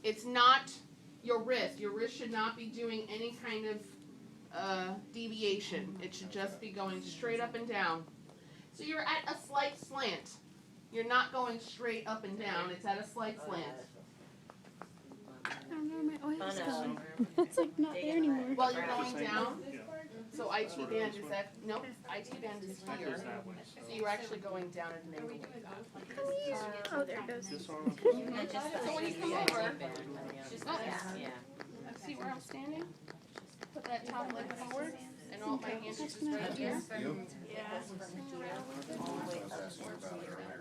It's not your wrist. Your wrist should not be doing any kind of deviation. It should just be going straight up and down. So you're at a slight slant. You're not going straight up and down. It's at a slight slant. I don't know where my oil's going. It's like not there anymore. While you're going down. So IT band is that, nope, IT band is here. So you're actually going down at an angle like that. Oh, there it goes. So when you come over, see where I'm standing? Put that top leg forward and all my hands are just right here.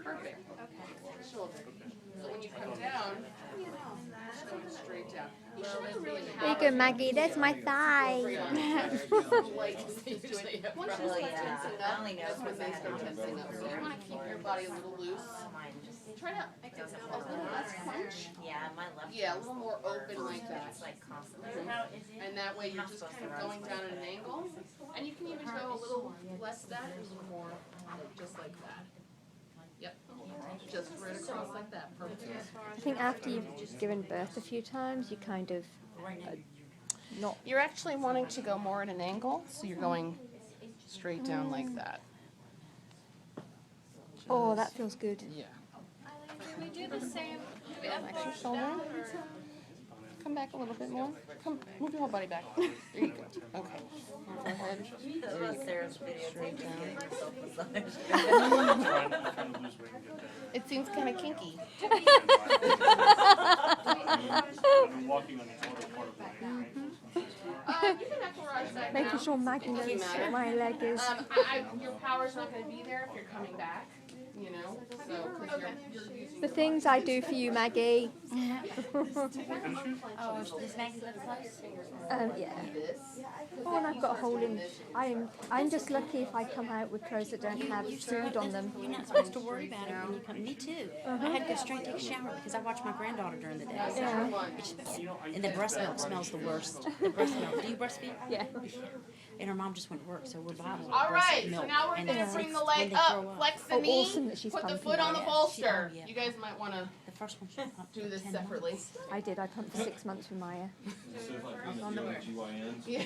Perfect. Shoulder. So when you come down, just going straight down. You shouldn't really have. There you go, Maggie. There's my thigh. Once you start tensing up, that's when they start tensing up. So you want to keep your body a little loose. Try to a little less crunch. Yeah, a little more open like that. And that way you're just kind of going down at an angle. And you can even go a little less that, a little more, just like that. Yep. Just right across like that. Perfect. I think after you've given birth a few times, you kind of not. You're actually wanting to go more at an angle, so you're going straight down like that. Oh, that feels good. Yeah. Can we do the same? Relax your shoulder. Come back a little bit more. Come, move your whole body back. There you go. Okay. Go ahead. There you go. Straight down. It seems kind of kinky. Making sure Maggie knows what my leg is. Your power's not going to be there if you're coming back. You know, so because you're using The things I do for you, Maggie. Oh, does Maggie live close? Yeah. Oh, and I've got a hole in. I'm just lucky if I come out with clothes that don't have food on them. You're not supposed to worry about it when you come. Me too. I had to go straight take a shower because I watch my granddaughter during the day. And the breast milk smells the worst. The breast milk. Do you breastfeed? Yeah. And her mom just went to work, so we're bottling All breast right, milk. so now we're And going to it's bring the when leg they up, throw flex the Oh, knee, awesome that she's put the pumping. foot on the bolster. Yeah. You guys might want to The first one she pumped do for this 10 separately. months. I did. I pumped for 6 months with Maya. Yeah.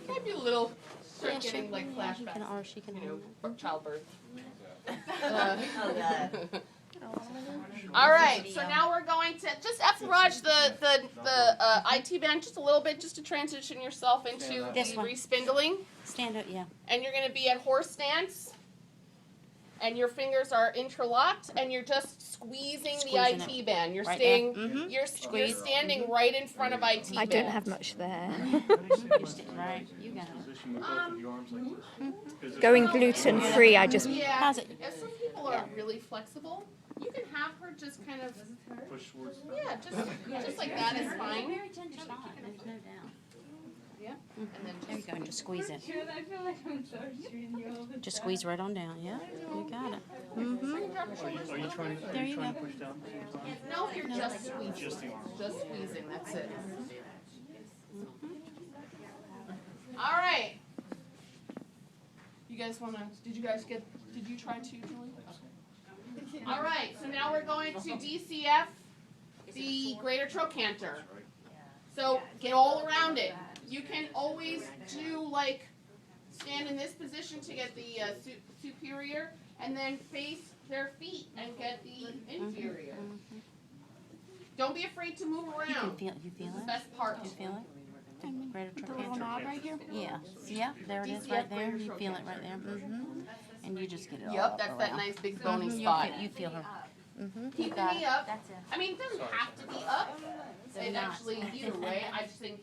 Might be a little, start getting like flashbacks, Or she can you know, from childbirth. Oh, All right, so now we're going to just approach the IT band just a little bit, just to transition yourself into the This one. respindling. Stand up, yeah. And you're going to be at horse stance, and your fingers are interlocked, and you're just squeezing the Squeezing IT band. You're Right staying, there. Mhm. you're Squeeze. standing right in front of IT I band. don't have much there. You're sitting right. You got it. Going gluten free, I just. Yeah, How's it? if some people are really flexible, you can have her just kind of, yeah, just like that is fine. Very tender spot. There's no doubt. Yeah, and then There you go, and just squeeze it. I feel like I'm so treating you all the Just squeeze right on down, yeah? You got it. Mm-hmm. There you go. no, you're just squeezing. Just squeezing, that's it. All right. You guys want to, did you try to, Julie? Okay. All right, so now we're going to DCF, the greater trochanter. So get all around it. You can always do like, stand in this position to get the superior, and then face their feet and get the inferior. Don't be afraid to move You around. feel It's the it? best part. You feel it? Greater The little trochanter. knob right here. Yeah. Yeah, there it is DCF right there. greater You feel it right trochanter. there. Mm-hmm. And you just get it all Yep, up that's that around. nice big bony Mhm, spot. You feel her. Mm-hmm. Keep the knee up. I mean, it doesn't have to be up. It actually, either way, I just think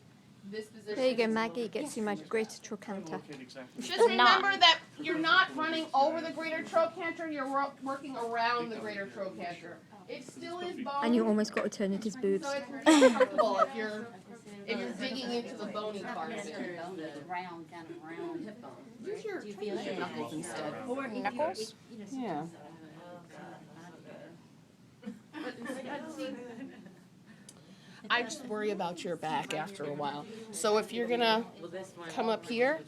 this position. There you go, Maggie. Gets you my greater trochanter. Just remember that you're not running over the greater trochanter, you're working around the greater trochanter. It still is bone. And you almost got to turn it his boobs. So it's really comfortable if you're digging into the bony part of it. Round, kind of round hip bone. Use your knuckles instead. Knuckles? Yeah. I just worry about your back after a while. So if you're gonna come up here,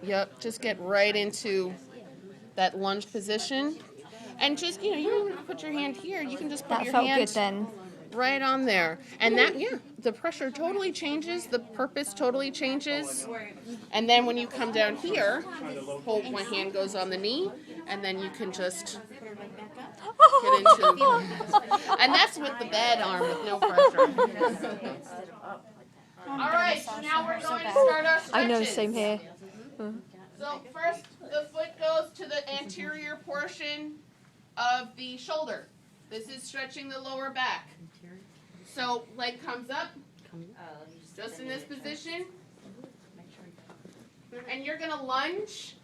yep, just get right into that lunge position. And just, you don't even put your hand here. You can just put That your felt hand. good then. right on there. And that, yeah, the pressure totally changes, the purpose totally changes. And then when you come down here, hold, my hand goes on the knee, and then you can just get into, and that's with the bed arm with no pressure. All right, so now we're going to start our stretches. I know, same here. So first, the foot goes to the anterior portion of the shoulder. This is stretching the lower back. So leg comes up, just in this position. And you're going to lunge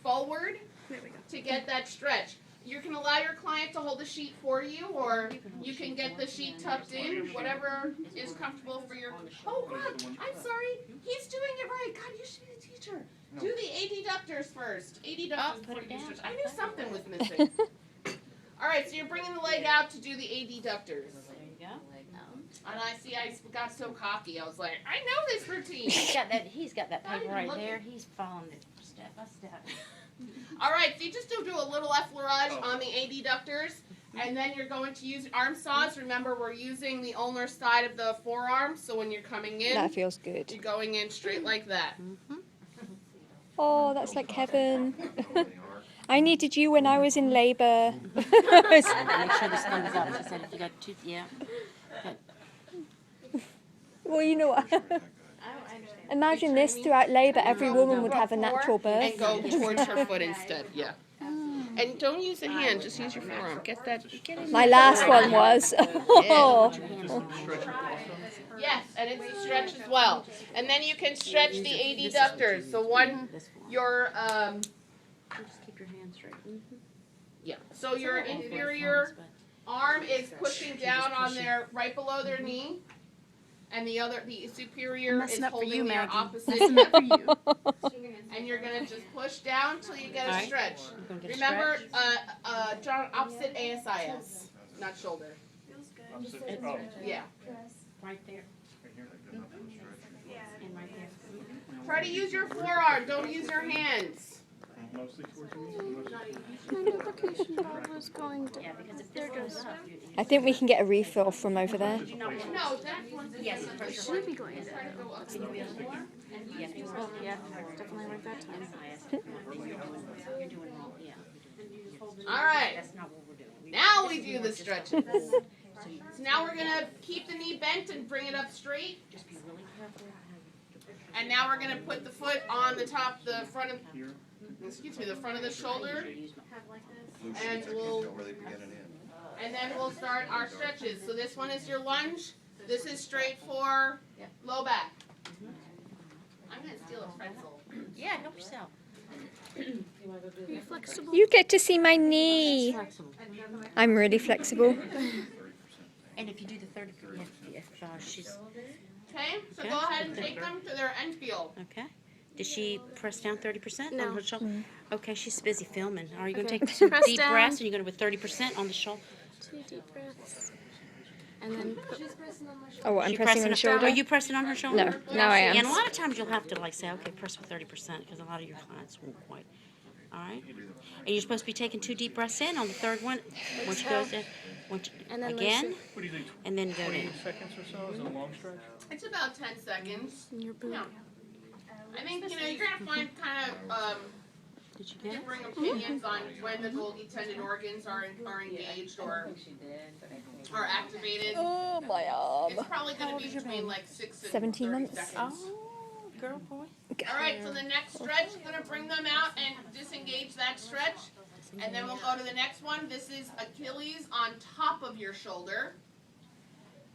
forward to get that stretch. You can allow your client to hold the sheet for you, or you can get the sheet tucked in, whatever is comfortable for your... Oh, God, I'm sorry. He's doing it right. God, you should be a teacher. Do the adductors first. Adductors before you do stretch. I knew something was missing. All right, so you're bringing the leg out to do the adductors. There you go. And I see I got so cocky. I was like, I know this routine. He's got that paper right there. He's following it step by step. All right, so you just do a little effleurage on the adductors, and then you're going to use arm saws. Remember, we're using the ulnar side of the forearm, so when you're coming in, That feels good. you're going in straight like that. Oh, that's like heaven. I needed you when I was in labour. Make sure this thing is up. She said if you got two, yeah. Well, you know what? Imagine this throughout labour, every woman would have a natural birth. And go towards her foot instead, yeah. And don't use the hand, just use your forearm. Get in My last one was. Oh. Yes, and it's a stretch as well. And then you can stretch the adductors. So your Just keep your hand straight. yeah. So your inferior arm is pushing down on right below their knee, and the superior is holding their opposite. And you're gonna just push down till you get a stretch. Remember, opposite ASIS, not shoulder. Yeah. Right there. And right there. Try to use your forearm. Don't use your hands. Mostly towards me. Yeah, because if there goes up, I think we can get a refill from over there. No, that one's yes, it should be going. try to go up a little bit more. Yeah, definitely right that time. You're doing wrong. Yeah. All right. That's not what we're doing. Now we do the stretches. So now we're gonna keep the knee bent and bring it up straight. Just be really careful. And now we're gonna put the foot on the front of the shoulder, and then we'll start our stretches. So this one is your lunge. This is straight for low back. I'm gonna steal a pretzel. Yeah, help yourself. You get to see my knee. Flexible. I'm really flexible. And if you do the 30, if she's Okay, so go ahead and take them to their end feel. okay. Did she press down 30% on her shoulder? Mm. Okay, she's busy filming. Are you going to Okay. take two Press deep down. breaths and you're going to with 30% on the shoulder? 2 deep breaths. And then put, Oh, what, I'm She pressing on the shoulder? Are you pressing on her shoulder? No, now I am. And a lot of times you'll have to like say, okay, press with 30% because a lot of your clients won't quite. All right? And you're supposed to be taking 2 deep breaths in on the third one. Once you goes in, and then again, What do you think? and then go 20 in. seconds or so? Is it a long stretch? It's about 10 seconds. your boot. No. I think, you're gonna find kind of Did you get it? differing opinions on when the Golgi tendon organs are engaged or activated. Oh, my It's arm. probably going to be between like 6 and 17 30 months. seconds. Oh, girl, boy. All right, so the next stretch, we're going to bring them out and disengage that stretch. And then we'll go to the next one. This is Achilles on top of your shoulder.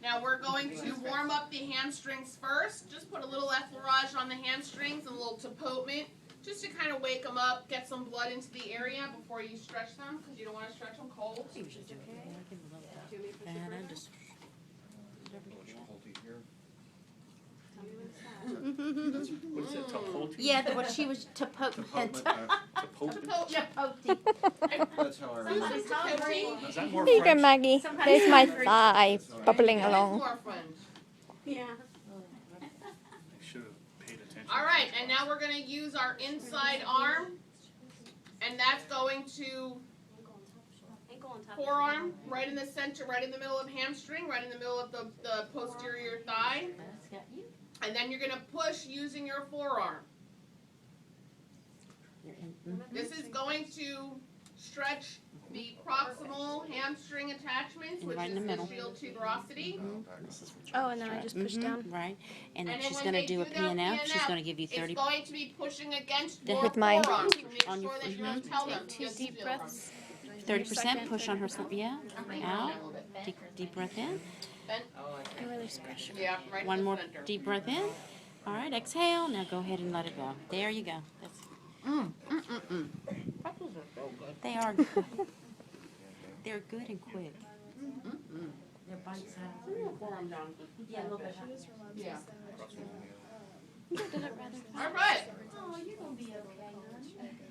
Now we're going to warm up the hamstrings first. Just put a little effleurage on the hamstrings and a little tapotement, just to kind of wake them up, get some blood into the area before you stretch them, because you don't want to stretch them cold. And I just. What is it? Tapoti? Yeah, what she was tapoting. Tapoti? That's how I remember. Is that more Here you go, French? Maggie. There's my thigh bubbling along. More fun. Yeah. I should have paid attention. All right, and now we're going to use our inside arm, and that's going to forearm right in the center, right in the middle of hamstring, right in the middle of the posterior thigh. And then you're going to push using your forearm. This is going to stretch the proximal hamstring attachments, which right in is the the middle. shield tuberosity. Oh, and then I just push down. Right. And then And then she's when going to they do a do their PNF. She's PNF, going to give you 30. It's going to be pushing against The your With my- forearm to make on your sure that you don't tell them. Two just deep feel breaths. 30% push on her. Yeah. Out. Deep breath in. Then, I release pressure. yeah, right One in the more center. deep breath in. All right. Exhale. Now go ahead and let it go. There you go. That's, they are good. They're good and quick. They're bite-sized. Forearm down. Yeah, a little bit. Yeah. Did it rather. All right.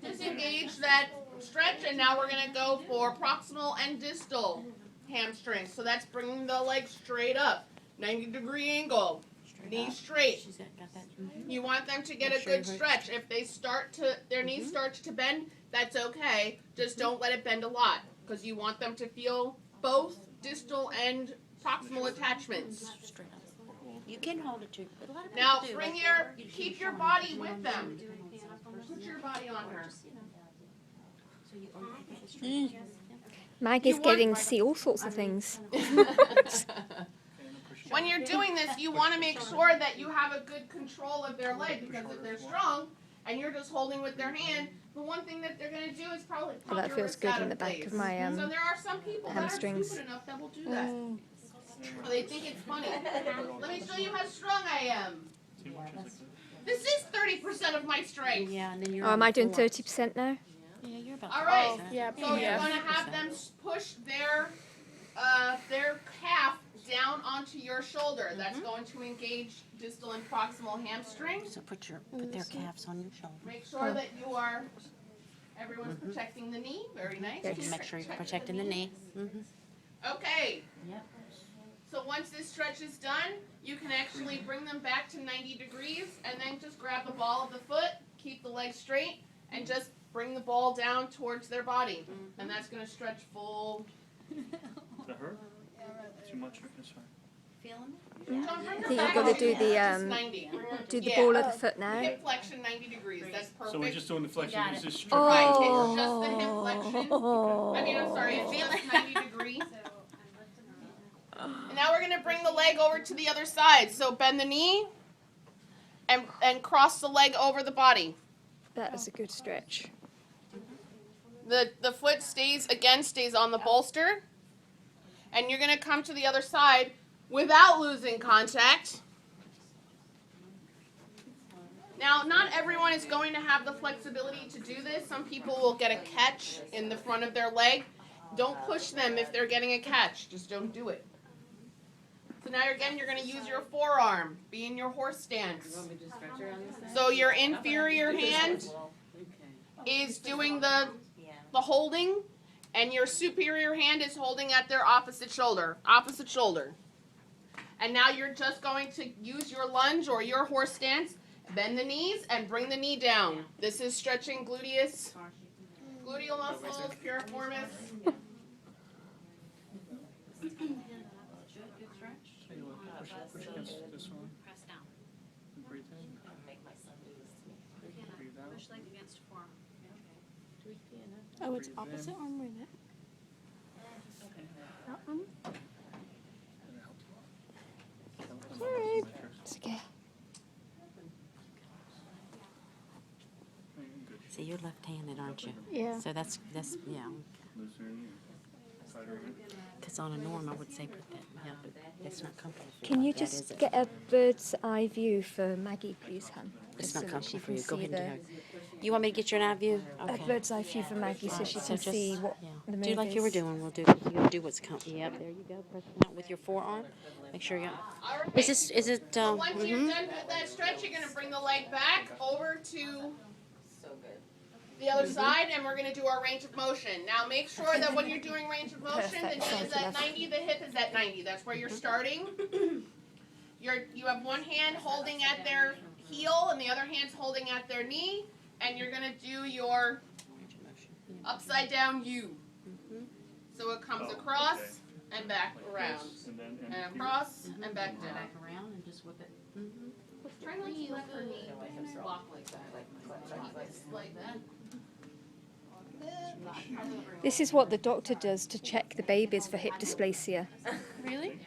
Disengage that stretch, and now we're going to go for proximal and distal hamstrings. So that's bringing the leg straight up, 90-degree angle, knee straight. She's got that. You want them to get Make a sure good you stretch. If they start to, their knees start to bend, that's okay. Just don't let it bend a lot, because you want them to feel both distal and proximal attachments. Straight up. You can hold it too. But a lot of Now people do, bring like, your, you keep keep your showing body them. with them. Put your body on her. So you or you keep it straight. Maggie's You want- getting to see all sorts of things. When you're doing this, you want to make sure that you have a good control of their leg, because if they're strong and you're just holding with their hand, the one thing that they're going to do is probably pop that your feels wrist good out in of the back place. of my, So there are some people hamstrings. that are stupid enough that will do that. Or they think it's funny. Let me show you how strong I am. This is 30% of my strength. Yeah, and then you're Oh, am on I doing the floor. 30% now? Yeah, you're about All right. 30%. Yeah, So you're yeah. going to have them push their calf down onto your shoulder. That's going to engage distal and proximal hamstrings. So put their calves on your shoulder. Make sure that you are, everyone's protecting the knee. Very nice. Yes. And make sure you're protecting the knee. Okay. Yep. So once this stretch is done, you can actually bring them back to 90 degrees and then just grab the ball of the foot, keep the leg straight, and just bring the ball down towards their body. And that's going to stretch full. Does that hurt? Too much? That's fine. Feeling Don't bring her I think you've back got to to do the, just 90. Do the Yeah. ball of the foot now. Hip flexion 90 degrees. That's perfect. So we're just doing the flexion. got It's it. just stretch. Right, it's just the hip flexion. Oh. I mean, I'm sorry, it's just 90 degrees. And now we're going to bring the leg over to the other side. So bend the knee and cross the leg over the body. That is a good stretch. The foot stays on the bolster. And you're going to come to the other side without losing contact. Now, not everyone is going to have the flexibility to do this. Some people will get a catch in the front of their leg. Don't push them if they're getting a catch. Just don't do it. So now again, you're going to use your forearm. Be in your horse stance. So your inferior hand is doing the holding, and your superior hand is holding at their opposite shoulder. Opposite shoulder. And now you're just going to use your lunge or your horse stance, bend the knees, and bring the knee down. This is stretching gluteal muscles, piriformis. Tell you what, push against this one. Press down. And breathe in. Breathe out. Push leg against forearm. Oh, it's opposite arm, wait a minute. That one? Sorry. It's okay. Good. See, you're left-handed, aren't you? Yeah. So that's yeah. Loose your knee. Side over. Because on a norm, I would say put that. Yeah, but it's not comfortable. For Can you like that, is just it? get a bird's eye view for Maggie, please, hon? It's Just not so that comfortable she for can you. Go see ahead and the- do it. You want me to get your eye view? a bird's eye view for Maggie so she can just- see what yeah. the move Do like you were is. doing. We'll do. You gotta do what's coming. Yep, there you go. Press it out with your forearm. Make sure you. All right. Is this? Is it? So once you're done with that stretch, you're going to bring the leg back over to the other side, and we're going to do our range of motion. Now make sure that when you're doing range of motion, the knee is at 90, the hip is at 90. That's where you're starting. You have one hand holding at their heel, and the other hand's holding at their knee, and you're going to do your upside down U. So it comes Oh, across okay. and back Like around. this, and then And here. across and back down. Back around and just whip it. Try not to let her knee lock like that. Like that. This is what the doctor does to check the babies for hip dysplasia. Really?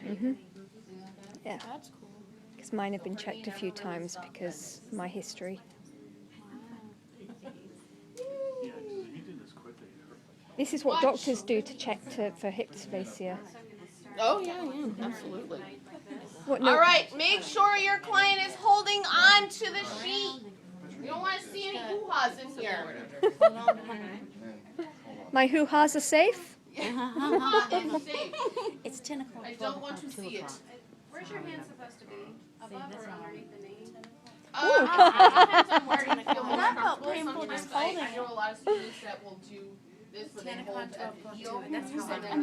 Yeah. That's cool. Because mine have been checked a few times because of my history. Yeah, 'cause he did this quickly. It hurt like This is what doctors do to check for hip dysplasia. Oh yeah, absolutely. What, All right, make sure your client is holding on to the sheet. You don't want to see any hoo-has in here. My hoo-has are safe? Hoo-ha is safe. It's 10 o'clock. I 12 don't want o'clock, to 2 see it. o'clock. Where's your hand supposed to be? Above or underneath the knee? Depends on where you feel most That felt comfortable. painful Sometimes just I holding know a lot of students that will do this where they hold at the heel, and then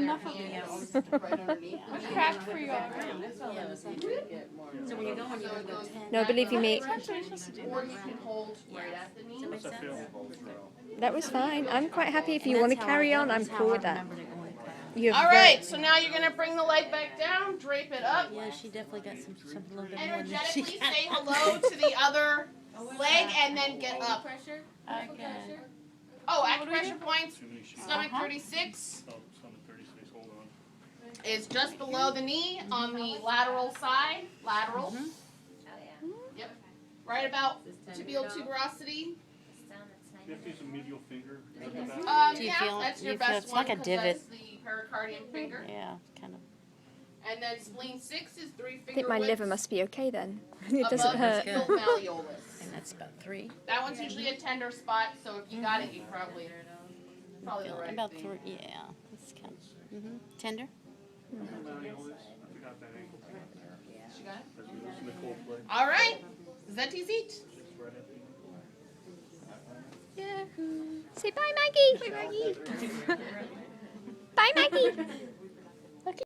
their hands right underneath. What's cracked for you already? So when you're going, you're going to go 10. No, believe you me, That's what you're supposed to do. Or you can hold right at the knee. What's that feel? that was fine. I'm quite happy. If you And want to that's how carry I- on, I'm that's how cool I with that. remembered it going back. You're All very- right, so now you're going to bring the leg back down, drape it up. Yeah, she definitely got something a little bit more than she Energetically got. say hello to the other leg and then get up. Okay. Oh, acupressure points, Too many sheets. stomach 36 Oh, stomach 36. Hold on. is just below the knee on the lateral side. Lateral. Yep. Right about tibial tuberosity. You have to use a medial finger. Is that the best? Do you Yeah, feel- that's do your you feel best it's one like a 'cause divot? that's the pericardium finger. Yeah, kind of. And then spleen 6 is 3 I finger think my widths liver must be okay then. It doesn't above hurt. the tibial malleolus. And that's about 3. That one's usually a tender spot, so if you got it, you probably the right About thing. 3, yeah. It's kind of tender. Malleolus. I forgot that ankle. She got it? As we listen to Coldplay. All right. Zeti seat. It's right at the Yahoo. Say bye, Maggie. Bye, Maggie. Bye, Maggie.